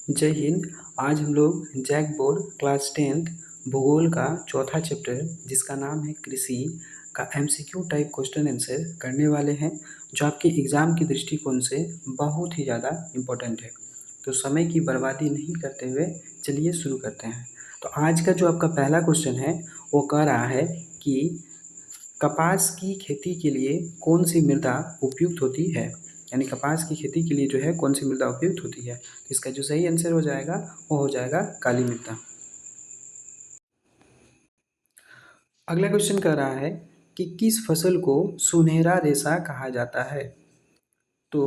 जय हिंद। आज हम लोग जैक बोर्ड क्लास 10th भूगोल का चौथा चैप्टर जिसका नाम है कृषि का एमसीक्यू टाइप क्वेश्चन आंसर करने वाले हैं, जो आपके एग्ज़ाम की दृष्टिकोण से बहुत ही ज़्यादा इम्पोर्टेंट है। तो समय की बर्बादी नहीं करते हुए चलिए शुरू करते हैं। तो आज का जो आपका पहला क्वेश्चन है वो कह रहा है कि कपास की खेती के लिए कौन सी मृदा उपयुक्त होती है। यानी कपास की खेती के लिए जो है कौन सी मृदा उपयुक्त होती है। तो इसका जो सही आंसर हो जाएगा वो हो जाएगा काली मृदा। अगला क्वेश्चन कह रहा है कि किस फसल को सुनहरा रेशा कहा जाता है। तो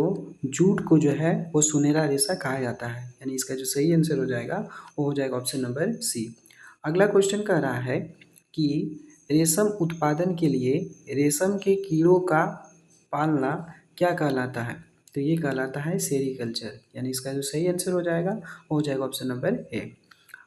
जूट को जो है वो सुनहरा रेशा कहा जाता है। यानी इसका जो सही आंसर हो जाएगा वो हो जाएगा ऑप्शन नंबर सी। अगला क्वेश्चन कह रहा है कि रेशम उत्पादन के लिए रेशम के कीड़ों का पालना क्या कहलाता है। तो ये कहलाता है सेरीकल्चर। यानी इसका जो सही आंसर हो जाएगा वो हो जाएगा ऑप्शन नंबर ए।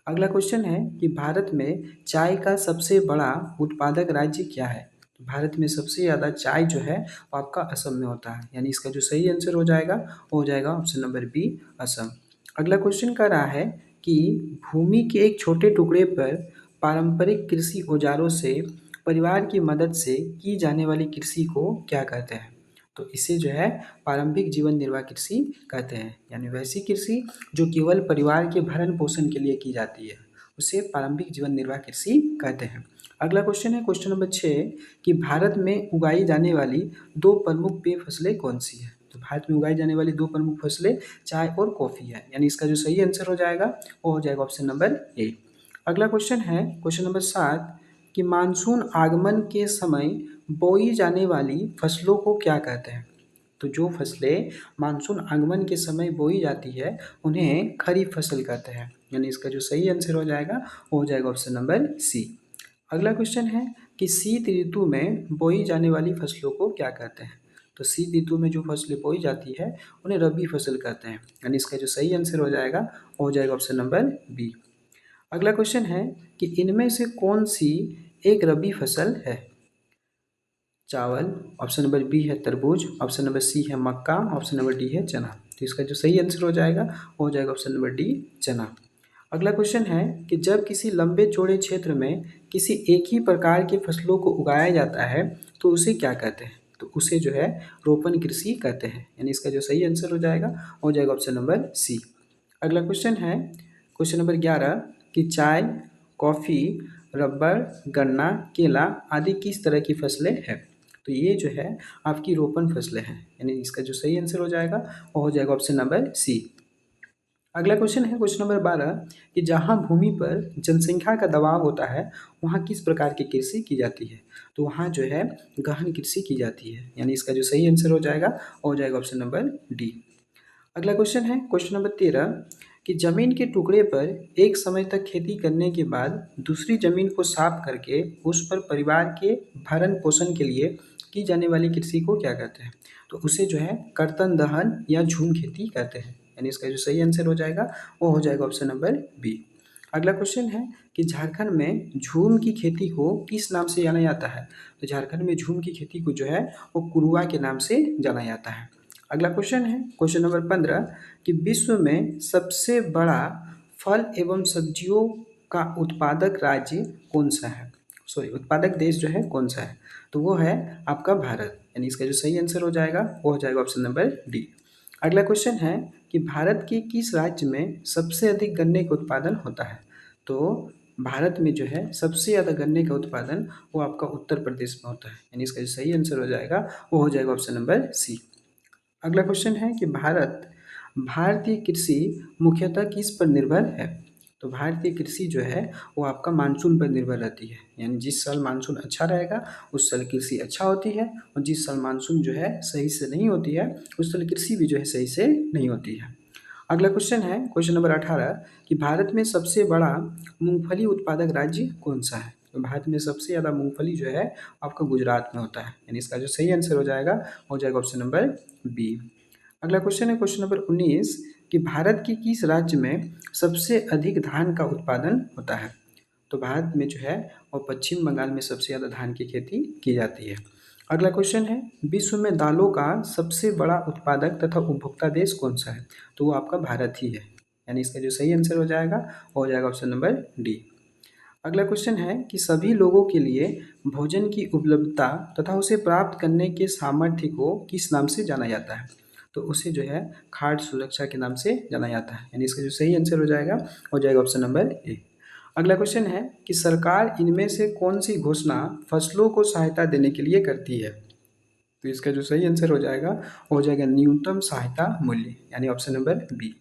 अगला क्वेश्चन है कि भारत में चाय का सबसे बड़ा उत्पादक राज्य क्या है। तो भारत में सबसे ज़्यादा चाय जो है वो आपका असम में होता है। यानी इसका जो सही आंसर हो जाएगा वो हो जाएगा ऑप्शन नंबर बी असम। अगला क्वेश्चन कर रहा है कि भूमि के एक छोटे टुकड़े पर पारंपरिक कृषि औजारों से परिवार की मदद से की जाने वाली कृषि को क्या कहते हैं। तो इसे जो है पारंपरिक जीवन निर्वाह कृषि कहते हैं। यानी वैसी कृषि जो केवल परिवार के भरण पोषण के लिए की जाती है उसे पारंपरिक जीवन निर्वाह कृषि कहते हैं। अगला क्वेश्चन है क्वेश्चन नंबर 6 कि भारत में उगाई जाने वाली दो प्रमुख पेय फसलें कौन सी है। तो भारत में उगाई जाने वाली दो प्रमुख फसलें चाय और कॉफ़ी है। यानी इसका जो सही आंसर हो जाएगा वो हो जाएगा ऑप्शन नंबर ए। अगला क्वेश्चन है क्वेश्चन नंबर 7 कि मानसून आगमन के समय बोई जाने वाली फसलों को क्या कहते हैं। तो जो फसलें मानसून आगमन के समय बोई जाती है उन्हें खरीफ फसल कहते हैं। यानी इसका जो सही आंसर हो जाएगा वो हो जाएगा ऑप्शन नंबर सी। अगला क्वेश्चन है कि शीत ऋतु में बोई जाने वाली फसलों को क्या कहते हैं। तो शीत ऋतु में जो फसलें बोई जाती है उन्हें रबी फसल कहते हैं। यानी इसका जो सही आंसर हो जाएगा वो हो जाएगा ऑप्शन नंबर बी। अगला क्वेश्चन है कि इनमें से कौन सी एक रबी फसल है। चावल, ऑप्शन नंबर बी है तरबूज, ऑप्शन नंबर सी है मक्का, ऑप्शन नंबर डी है चना। तो इसका जो सही आंसर हो जाएगा वो हो जाएगा ऑप्शन नंबर डी चना। अगला क्वेश्चन है कि जब किसी लंबे चौड़े क्षेत्र में किसी एक ही प्रकार की फसलों को उगाया जाता है तो उसे क्या कहते हैं। तो उसे जो है रोपण कृषि कहते हैं। यानी इसका जो सही आंसर हो जाएगा वो हो जाएगा ऑप्शन नंबर सी। अगला क्वेश्चन है क्वेश्चन नंबर 11 कि चाय, कॉफ़ी, रबर, गन्ना, केला आदि किस तरह की फसलें हैं। तो ये जो है आपकी रोपण फसलें हैं। यानी इसका जो सही आंसर हो जाएगा वो हो जाएगा ऑप्शन नंबर सी। अगला क्वेश्चन है क्वेश्चन नंबर 12 कि जहाँ भूमि पर जनसंख्या का दबाव होता है वहाँ किस प्रकार की कृषि की जाती है। तो वहाँ जो है गहन कृषि की जाती है। यानी इसका जो सही आंसर हो जाएगा वो हो जाएगा ऑप्शन नंबर डी। अगला क्वेश्चन है क्वेश्चन नंबर 13 कि जमीन के टुकड़े पर एक समय तक खेती करने के बाद दूसरी जमीन को साफ करके उस पर परिवार के भरण पोषण के लिए की जाने वाली कृषि को क्या कहते हैं। तो उसे जो है कर्तन दहन या झूम खेती कहते हैं। यानी इसका जो सही आंसर हो जाएगा वो हो जाएगा ऑप्शन नंबर बी। अगला क्वेश्चन है कि झारखंड में झूम की खेती को किस नाम से जाना जाता है। तो झारखंड में झूम की खेती को जो है वो कुरुआ के नाम से जाना जाता है। अगला क्वेश्चन है क्वेश्चन नंबर 15 कि विश्व में सबसे बड़ा फल एवं सब्जियों का उत्पादक राज्य कौन सा है। सॉरी, उत्पादक देश जो है कौन सा है। तो वो है आपका भारत। यानी इसका जो सही आंसर हो जाएगा वो हो जाएगा ऑप्शन नंबर डी। अगला क्वेश्चन है कि भारत के किस राज्य में सबसे अधिक गन्ने का उत्पादन होता है। तो भारत में जो है सबसे ज़्यादा गन्ने का उत्पादन वो आपका उत्तर प्रदेश में होता है। यानी इसका जो सही आंसर हो जाएगा वो हो जाएगा ऑप्शन नंबर सी। अगला क्वेश्चन है कि भारतीय कृषि मुख्यतः किस पर निर्भर है। तो भारतीय कृषि जो है वो आपका मानसून पर निर्भर रहती है। यानी जिस साल मानसून अच्छा रहेगा उस साल कृषि अच्छा होती है, और जिस साल मानसून जो है सही से नहीं होती है उस साल कृषि भी जो है सही से नहीं होती है। अगला क्वेश्चन है क्वेश्चन नंबर 18 कि भारत में सबसे बड़ा मूंगफली उत्पादक राज्य कौन सा है। तो भारत में सबसे ज़्यादा मूंगफली जो है आपका गुजरात में होता है। यानी इसका जो सही आंसर हो जाएगा ऑप्शन नंबर बी। अगला क्वेश्चन है क्वेश्चन नंबर 19 कि भारत के किस राज्य में सबसे अधिक धान का उत्पादन होता है। तो भारत में जो है वो पश्चिम बंगाल में सबसे ज़्यादा धान की खेती की जाती है। अगला क्वेश्चन है विश्व में दालों का सबसे बड़ा उत्पादक तथा उपभोक्ता देश कौन सा है। तो वो आपका भारत ही है। यानी इसका जो सही आंसर हो जाएगा वो हो जाएगा ऑप्शन नंबर डी। अगला क्वेश्चन है कि सभी लोगों के लिए भोजन की उपलब्धता तथा उसे प्राप्त करने के सामर्थ्य को किस नाम से जाना जाता है? तो उसे जो है खाद्य सुरक्षा के नाम से जाना जाता है, यानी इसका जो सही आंसर हो जाएगा ऑप्शन नंबर ए। अगला क्वेश्चन है कि सरकार इनमें से कौन सी घोषणा फसलों को सहायता देने के लिए करती है? तो इसका जो सही आंसर हो जाएगा वो हो जाएगा न्यूनतम सहायता मूल्य, यानी ऑप्शन नंबर बी।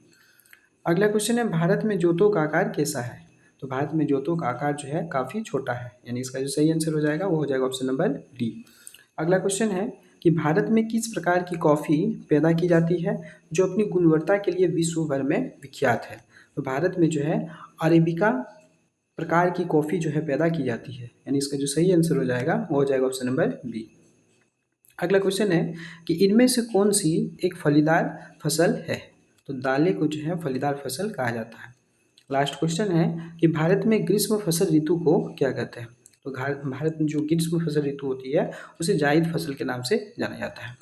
अगला क्वेश्चन है भारत में जोतों का आकार कैसा है? तो भारत में जोतों का आकार जो है काफ़ी छोटा है, यानी इसका जो सही आंसर हो जाएगा वो हो जाएगा ऑप्शन नंबर डी। अगला क्वेश्चन है कि भारत में किस प्रकार की कॉफ़ी पैदा की जाती है जो अपनी गुणवत्ता के लिए विश्व भर में विख्यात है? तो भारत में जो है अरेबिका प्रकार की कॉफ़ी जो है पैदा की जाती है, यानी इसका जो सही आंसर हो जाएगा वो हो जाएगा ऑप्शन नंबर बी। अगला क्वेश्चन है कि इनमें से कौन सी एक फलीदार फसल है? तो दालें को जो है फलीदार फसल कहा जाता है। लास्ट क्वेश्चन है कि भारत में ग्रीष्म फसल ऋतु को क्या कहते हैं? तो भारत में जो ग्रीष्म फसल ऋतु होती है उसे जायद फसल के नाम से जाना जाता है।